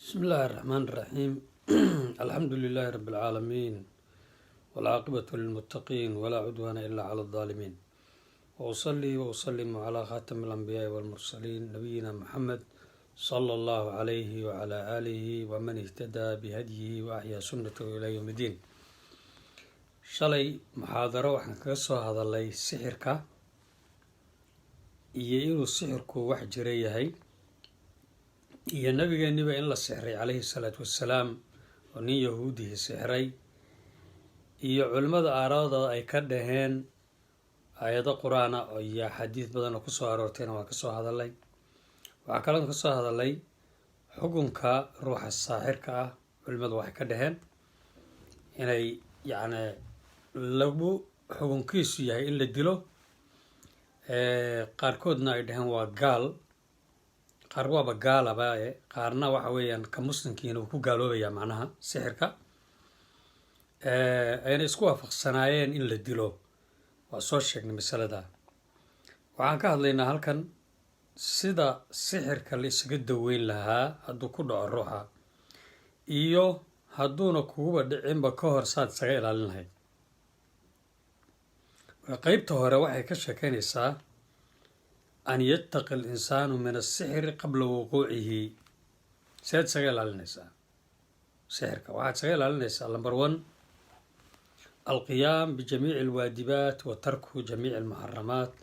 بسم الله الرحمن الرحيم الحمد لله رب العالمين والعاقبة للمتقين ولا عدوان إلا على الظالمين وأصلي وأسلم على خاتم الأنبياء والمرسلين نبينا محمد صلى الله عليه وعلى آله ومن اهتدى بهديه وأحيا سنته إلى يوم الدين شلي محاضرة وحن كسو هذا اللي سحرك إنو سحرك واحد جريه iyo nabigeeniba in la sixray calayhi salaatu wassalaam oo nin yahuudihi sixray iyo culimmada aaraadooda ay ka dhaheen aayado qur-aana iyo xadiid badan oo kusoo aroortayna waan kasoo hadalay waxaa kaloon kasoo hadalay xukunka ruuxa saaxirka ah culimmadu waxay ka dhaheen inay yacni lagu xukunkiisu yahay in la dilo qaarkoodna ay dhaheen waa gaal qaar waaba gaalaba qaarna waxa weeyaan ka muslimkiina uu ku gaaloobayaa macnaha sixirka ayna isku waafaqsanaayeen in la dilo waa soo sheegnay masalada waxaan ka hadlaynaa halkan sida sixirka la isaga daweyn lahaa hadduu ku dhaco ruuxa iyo hadduuna kuguba dhicinba ka hor saad isaga ilaalin lahayd qaybta hore waxay ka sheekeynaysaa an yattaqi al-insaanu min asixri qabla wuquucihi seed isaga ilaalinaysaa sixirka waxaad isaga ilaalinaysaa number one alqiyaam bijamiici alwaajibaat wa tarku jamiici almuxaramaat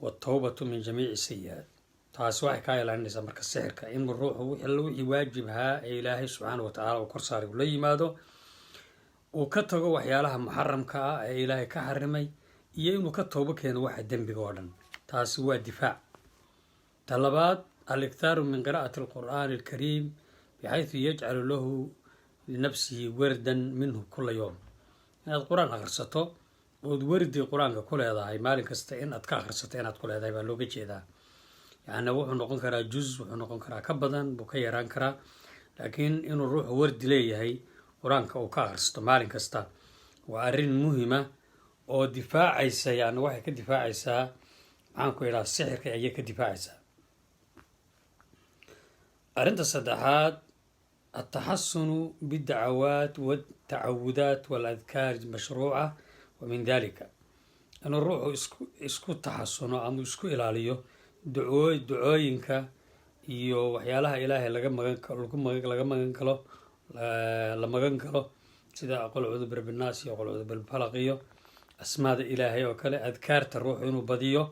watawbatu min jamiici sayi-aat taasi waxay kaa ilaalinaysaa marka sixirka in ruuxu wixii waajibhaa ee ilaahay subxaana wa tacaala uu kor saaray uu la yimaado uu ka tago waxyaalaha muxaramka ah ee ilaahay ka xarimay iyo inuu ka toobo keeno waxa dembiga oo dhan taasi waa difaac talabaad aliktaaru min qiraa'ati alqur'aani alkariim bixaysu yajcalu lahu linafsihi wardan minhu kula yowm inaad qur-aan akhrisato ood wardi qur-aanka ku leedahay maalin kasta in aad ka akhrisato inaad ku leedahay baa looga jeedaa yacni wuxuu noqon karaa juz wuxuu noqon karaa ka badan buu ka yaraan karaa laakiin inuu ruuxu wardi leeyahay qur-aanka uu ka akhrisato maalin kasta waa arrin muhima oo difaacaysa yani waxay ka difaacaysaa maxaan ku idhaha sixirka ayay ka difaacaysaa arrinta saddexaad altaxasunu bidacawaat waltacawudaat waladkaar mashruuca wa min dalika inuu ruuxu isku taxasuno ama isku ilaaliyo ducooyinka iyo waxyaalaha ilaahay la magan galo sida qul cuudu birabinaas iyo qul cuudu birabfalaq iyo asmaada ilaahay oo kale adkaarta ruuxu inuu badiyo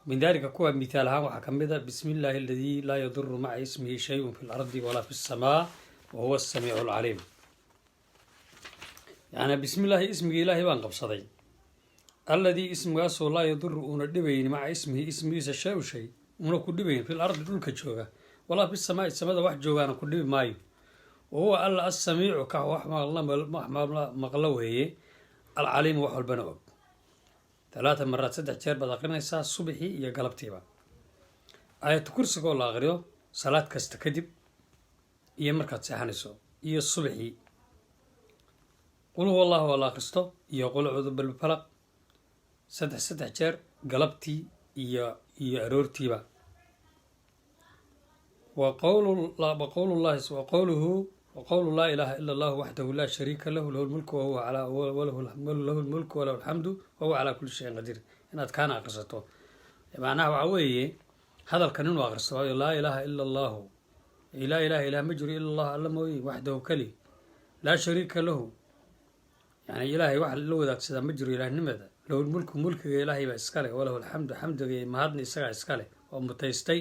min dalika kuwa mithaal ahaan waxaa kamid a bismi illaahi aladii laa yaduru maca ismihi shayun fi lardi walaa fi samaa wa huwa asamiicu alcaliim yani bismi illaahi ismigii ilaahay baan qabsaday alladii ismigaasoo laa yaduru uuna dhibayni maca ismihi ismigiisa shay u shay una ku dhibayn fi lardi dhulka jooga walaa fi samaai samada wax joogaana ku dhibi maayo wa huwa alla assamiicu ka wax maqlo weeye alcaliimu wax walbana og 3 maraad 3 jeer baad aqrinaysaa subaxii iyo galabtiiba aayatu kursiga oo la aqriyo salaad kasta kadib iyo markaad seexanayso iyo subaxii qul huwa allahu waa la akhristo iyo qul cuudu bilfalaq 3 jeer galabtii iyo aroortiiba وقول لا إله إلا الله وحده لا شريك له له الملك وله الملك وله الحمد وهو على كل شيء قدير إن كان أقصته معناه وعويه هذا القانون وأقصته لا إله إلا الله لا إله إلا مجري إلا الله الموي وحده كلي لا شريك له يعني إلهي واحد له ذاك سيدا مجري إله نمذا له الملك ملك إلهي بإسكاله وله الحمد حمد مهدني إسكاله إسكاله ومتيستي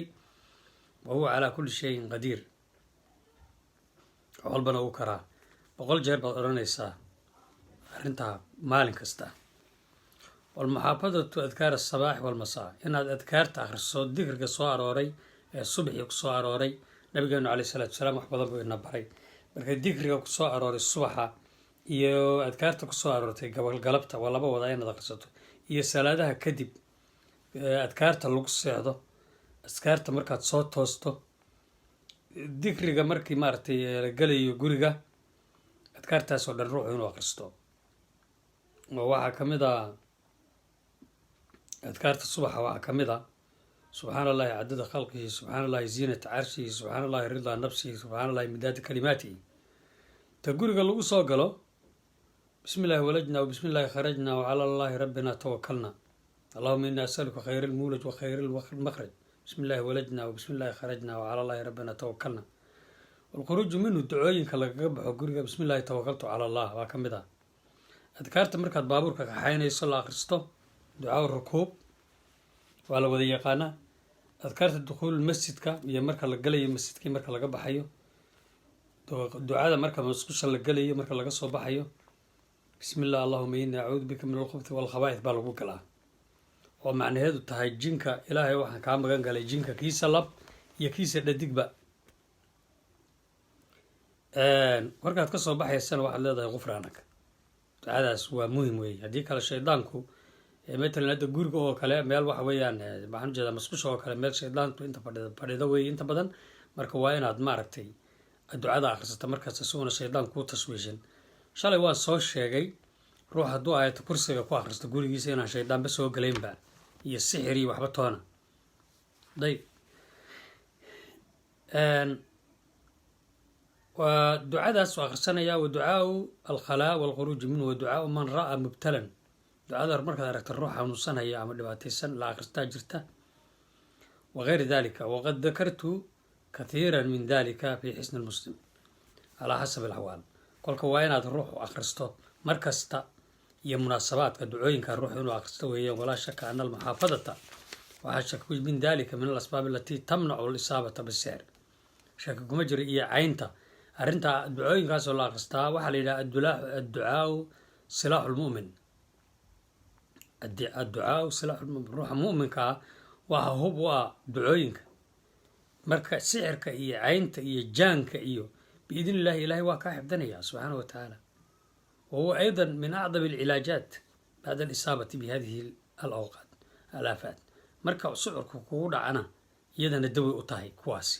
وهو على كل شيء قدير walbana uu karaa 100 jeer baad odhanaysaa arrintaa maalin kasta walmuxaafadatu adkaar asabaax walmasaa inaad adkaarta akhriso dikriga soo arooray ee subaxii ku soo arooray nabigeenu calayhi salaatu wasalaam wax badan buu ina baray marka dikriga ku soo arooray subaxa iyo adkaarta ku soo aroortay galabta waa laba wada inaad akhrisato iyo salaadaha kadib adkaarta lagu seexdo adkaarta markaad soo toosto dikriga markii maaragtay la galayo guriga adkaartaas oo dhan ruuxu inuu akhristo oo waxaa ka mid a adkaarta subaxa waxaa ka mid a subxaana allahi cadada khalqihi, subxaana allahi ziinata carshihi, subxaana allahi ridaa nafsihi, subxaana allahi midaada kalimaatihi. ta guriga lagu soo galo bismi illaahi walajna wabismi illaahi kharajna wacala allahi rabbina tawakalna allahuma ina asaluka khayra almuulaj wa khayra almakhraj bismi illaahi walajna wabismi illaahi kharajna wacala allahi rabbina tawakalna. walkhuruuju minhu ducooyinka lagaga baxo guriga bismi illaahi tawakaltu cala allah waa ka mid ah. adkaarta markaad baabuurka kaxaynayso la akhristo ducaa rukuub waa la wada yaqaanaa. adkaarta dukhuul masjidka iyo marka la galayo masjidkii marka laga baxayo, ducada marka musqusha la galayo marka laga soo baxayo bismi illah allahuma ini acuudu bika min alkhubthi walkhabaaith baa lagu galaa, oo macnaheedu tahay jinka ilaahay waxaan kaa magan galay jinka kiisa lab iyo kiisa dhadigba. markaad ka soo baxaysana waxaad leedahay gufraanaka. ducadaas waa muhim weeye, haddii kale shaydaanku matalan hadda guriga oo kale meel waxa weeyaan waxaan ujeedaa musqusha oo kale meel shaydaanku inta fadhido weeye inta badan. marka waa inaad maaragtay ducada akhrisata markaas isaguna shaydaan kuu taswiishin. shalay waan soo sheegay ruux hadduu aayata kursiga ku akhristo gurigiisa inaan shaydaanba soo galaynba iyo sixir iyo waxba toona. dayb waa ducadaas u akhrisanaya. wa ducaau alkhalaa walkhuruuji minhu wa ducaau man ra'aa mubtalan. ducada markaad aragta ruux xanuunsanaya ama dhibaataysan la akhristaa jirta. wagayri dalika waqad dakartu kathiira min dalika fi xisni lmuslim calaa xasab alaxwaal. kolka waa inaad ruux akhristo mar kasta iyo munaasabaadka ducooyinka ruux inuu akhristo weeyaan. walaa shaka ana almuxaafadata waxaa shaka min dalika min alasbaab alatii tamnacu alisaabata bisixr. shaka kuma jiro iyo caynta arrinta ducooyinkaasoo la akhristaa waxaa la yidhaha adducaau silaaxu lmu'min. adducaau silaaxu lmu'min, ruuxa mu'minkaa waxa hub u ah ducooyinka. marka sixirka iyo caynta iyo jaanka iyo biidn illahi ilaahay waa kaa xifdinaya subxaana wa tacaala. wa huwa ayda min acdam alcilaajaat bacda alisaabati bihadihi alawqaat alaafaat. marka sucurka kugu dhacana iyadana dawi u tahay kuwaasi.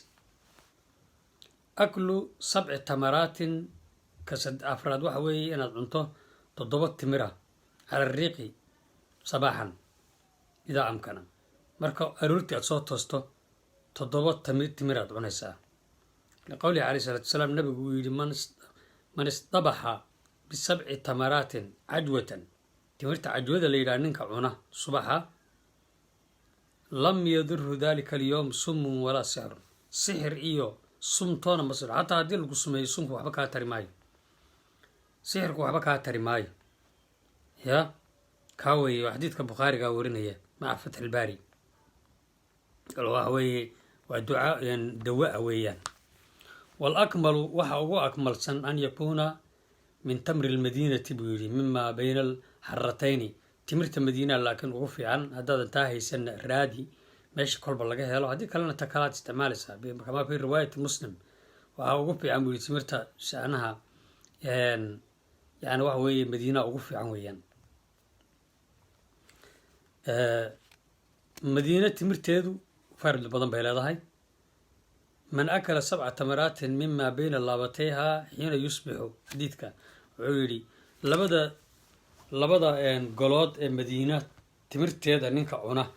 aklu 7 tamaraatin afraad waxa weeye inaad cunto 7 timira cala riiqi sabaaxan idaa amkana. marka aroortii aad soo toosto 7 timiraad cunaysaa. liqowlihi calayhi salaatu wasalaam nabigu uu yidhi man isdabaxa ب7 تمرات عجوة تمرت عجوة اللي يرانينك عنا صباحا لم يضره ذلك اليوم سم ولا سحر إيو سمتونا مصر حتى هدي لكو سمي سمك وحبكها ترماي سحرك وحبكها ترماي يا كاوي وحديثك بخاري قاورين هي مع فتح الباري قالوا هوي ودعاء يعني دواء ويان. والأكمل وحا أكمل سن أن يكون من تمر المدينة بيري مما بين الحرتين تمرت المدينة لكن وفي عن هذا انتهى سن رادي ماشي كل بلغة هلا هذه كلنا تكالات استعمالها كما في رواية مسلم ووفي عن بيري تمرت شأنها يعني وهو مدينة وفي عن ويان مدينة تمرت هذو فرد البضن بهذا من أكل 7 تمرات مما بين لابتيها حين يصبح حديثك عيري لبدا قلود مدينة تمرتيدا نينكا عنا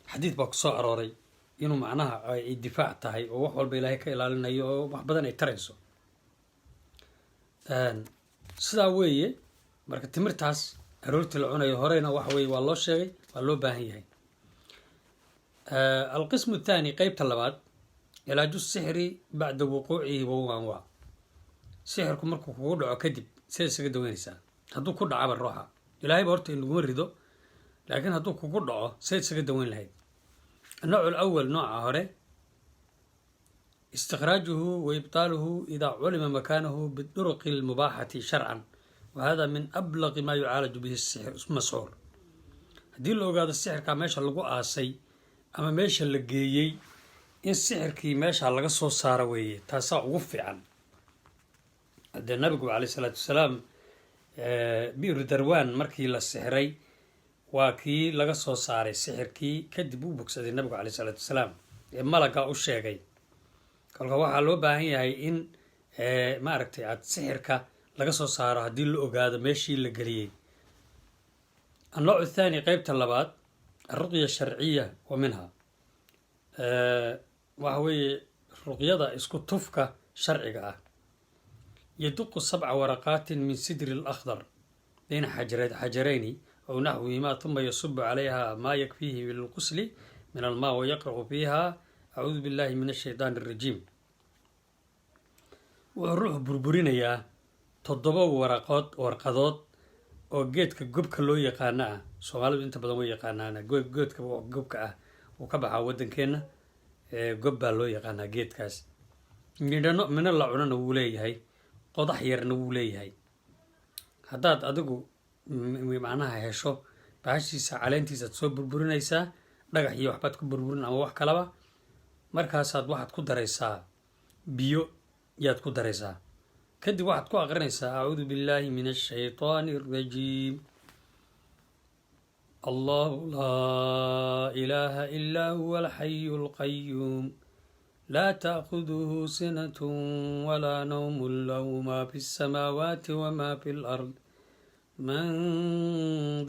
حديث باكسو عروري إنو معناها الدفاع تاهي ووحوال بإلهي كإلالينا وحبادان يتريسو سيدا ويه مركا تمرتاس عرورتي العنا يهورينا وحوي والله شيغي والله باهي القسم الثاني قيبت اللباد علاج السحر بعد وقوعه وهو أنواع. سحركم مركو كودعو كدب سيسا دوينيسا هادو كودعا بالروحة إلهي بورتي إنو مريدو لكن هادو كودعو سيسا دوين لهي. النوع الأول نوع هوري استخراجه وإبطاله إذا علم مكانه بالطرق المباحة شرعا وهذا من أبلغ ما يعالج به السحر مسعور. هدي لو قاد السحر كاميشا لقو آسي أما ميشا لقيي in sixirkii meesha laga soo saaro weeye taasaa ugu fiican. haddee nabigu calayhi salaatu wasalaam bi'ru darwaan markii la sixiray waa kii laga soo saaray sixirkii kadib uu bogsaday nabigu calayhi salaatu wasalaam ee malaga u sheegay. kolka waxaa loo baahan yahay in maaragtay aad sixirka laga soo saaro haddii la ogaado meeshii la geliyey. النوع الثاني قيبة اللبات الرقية الشرعية ومنها وهوي رقيضة اسكو تفكة شرعي يدق 7 ورقات من سدر الأخضر بين حجرين أو نحوهما ثم يصب عليها ما يكفيه للغسل من الماء ويقرأ فيها أعوذ بالله من الشيطان الرجيم وروح بربرينيا تضبو ورقضات oo geedka gobka loo yaqaana ah Soomaalidu inta badan way yaqaanaan geedka gobka ah oo ka baxa wadankeena gob baa loo yaqaanaa geedkaas midna la cunana wuu leeyahay qodax yarna wuu leeyahay haddaad adigu macnaha hesho baashiisa caleentiisa soo burburinaysaa dhagax iyo waxbaad ku burburin ama wax kalaba markaasaad waxaad ku daraysaa biyo yaad ku daraysaa كدي واحد كو أقرنيسا أعوذ بالله من الشيطان الرجيم الله لا إله إلا هو الحي القيوم لا تأخذه سنة ولا نوم له ما في السماوات وما في الأرض من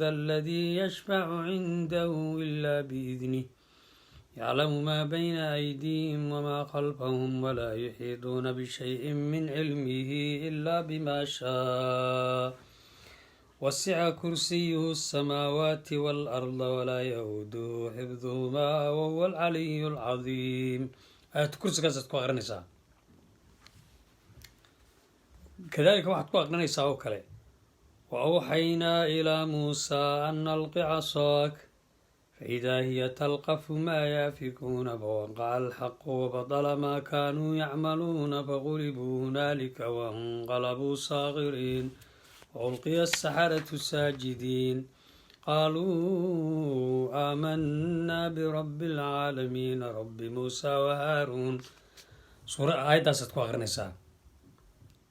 ذا الذي يشفع عنده إلا بإذنه يعلم ما بين أيديهم وما خلفهم ولا يحيطون بشيء من علمه إلا بما شاء وسع كرسيه السماوات والأرض ولا يؤوده حفظهما وهو العلي العظيم آية كرسي كذا تكون أغنيسا كذلك واحد تكون أغنيسا وكله وأوحينا إلى موسى أن ألق عصاك فإذا هي تلقف ما يافكون فوقع الحق وبطل ما كانوا يعملون فغلبوا هنالك وانقلبوا صاغرين وألقي السحرة ساجدين قالوا آمنا برب العالمين رب موسى وهارون سورة آية ستكون غرنسا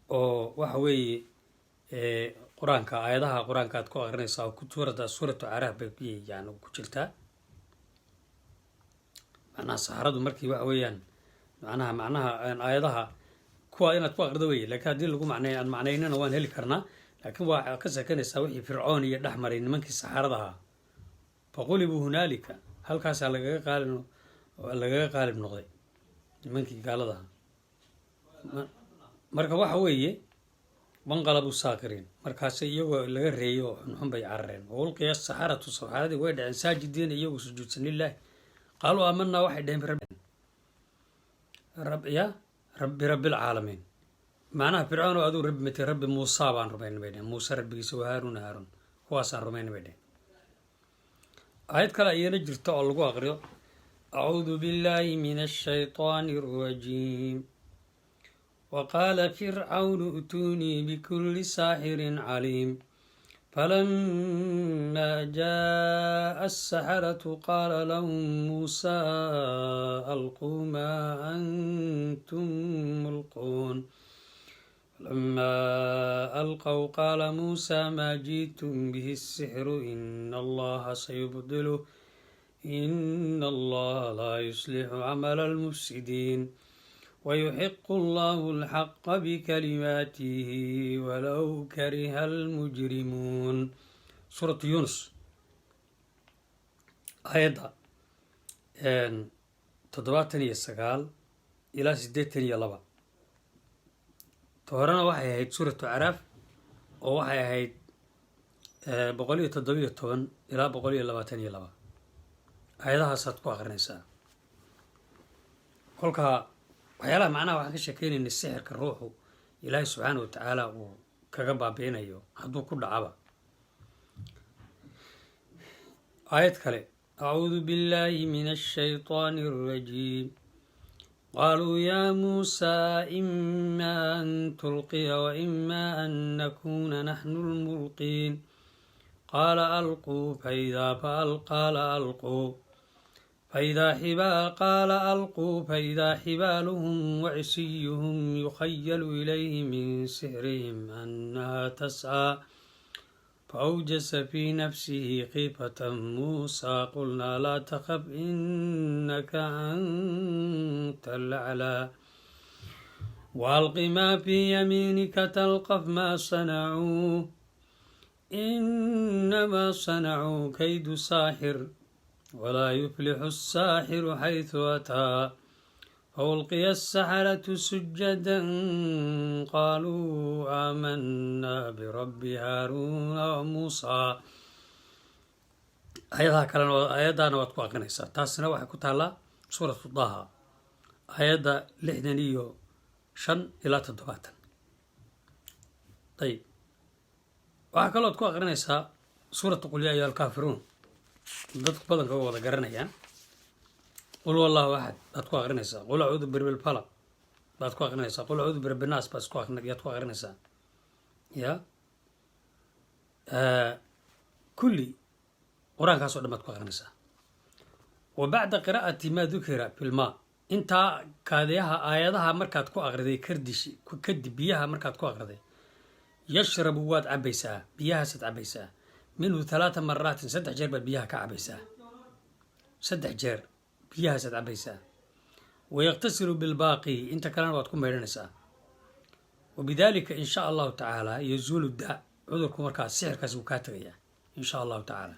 وحوي قرآنك آياتها قرآنك تكون غرنسا وكتورة سورة عرب يعني وكتلتا معناها سحرة مركي وحويان معناها آياتها كوا إنا تكون غردوية لكن هذه اللي معناه معنايننا وان هلي كرنا لكن waa ka sakanaysa wixii fircoon iyo dhaxmaray nimankii saxaradaha faqulibuu hunaalika halkaas lagaga qaalib noqday nimankii gaaladaha marka waxa weeye banqalabu saakiriin markaas iyagoo laga reeyo xun bay carareen ulqiya saxaratu saxaradii way dhaceen saajidiin iyagoo sujuudsan lillaah qaaluu aamanna waxay dhaheen rabbil caalamiin معناها فرعون وأدو رب متي رب موسى بان رمين بيدين موسى رب يسوى هارون كواسان رمين بيدين آيات كلا ينجر تعلقوا أغريو أعوذ بالله من الشيطان الرجيم وقال فرعون ائتوني بكل ساحر عليم فلما جاء السحرة قال لهم موسى ألقوا ما أنتم ملقون لما ألقوا قال موسى ما جئتم به السحر إن الله سيبطله إن الله لا يصلح عمل المفسدين ويحق الله الحق بكلماته ولو كره المجرمون سورة يونس آية 79 إلى 82 horena waxay ahayd suuratu caraaf oo waxay ahayd 117 ilaa 122 aayadahaasaad ku aqrinaysaa kolka waxyaalaha macnaha waxaan ka sheekeynaynay sixirka ruuxu ilaahay subxaana watacaala uu kaga baabi'inayo hadduu ku dhacaba aayad kale acuudu billaahi min ashaytaani alrajiim قالوا يا موسى إما أن تلقي وإما أن نكون نحن الملقين قال ألقوا فإذا حبالهم وعصيهم يخيل إليه من سحرهم أنها تسعى فأوجس في نفسه خيفة موسى قلنا لا تخف إنك أنت الأعلى وألق ما في يمينك تلقف ما صنعوا إنما صنعوا كيد ساحر ولا يفلح الساحر حيث أتى فألقي السحرة سجدا قالوا آمنا برب هارون وموسى. آيادنا واد ku aqrinaysaa taasina waxay ku taallaa suuratu Daaha aayadda 65 ilaa 70. ayib waxaa kaloo ad ku aqrinaysaa suuratu qul yaa ayyuhal kaafiruun dadku badanka way wada garanayaan. qul wallahu axad baad ku aqrinaysaa, qul acuudu birabbil falaq baad ku aqrinaysaa, qul acuudu birabbi naas baad ku aqrinaysaa. ya kulli qur-aankaasoo dhan baad ku aqrinaysaa. wa bacda qiraa'ati maa dukira filmaa intaa kaadayaha aayadaha markaad ku aqriday kadib biyaha markaad ku aqriday yashrabu waad cabaysaa, biyahaasaad cabaysaa minhu 3 maraatin 3 jeer baad biyaha ka cabaysaa, 3 jeer biyahaasaad cabaysaa. wayaqtasilu bilbaaqi inta kalena waad ku meydhanaysaa. wabidaalika in sha allahu tacaala yazuulu daa cudurku markaas sixirkaas wuu kaa tegayaa in sha allahu tacaala.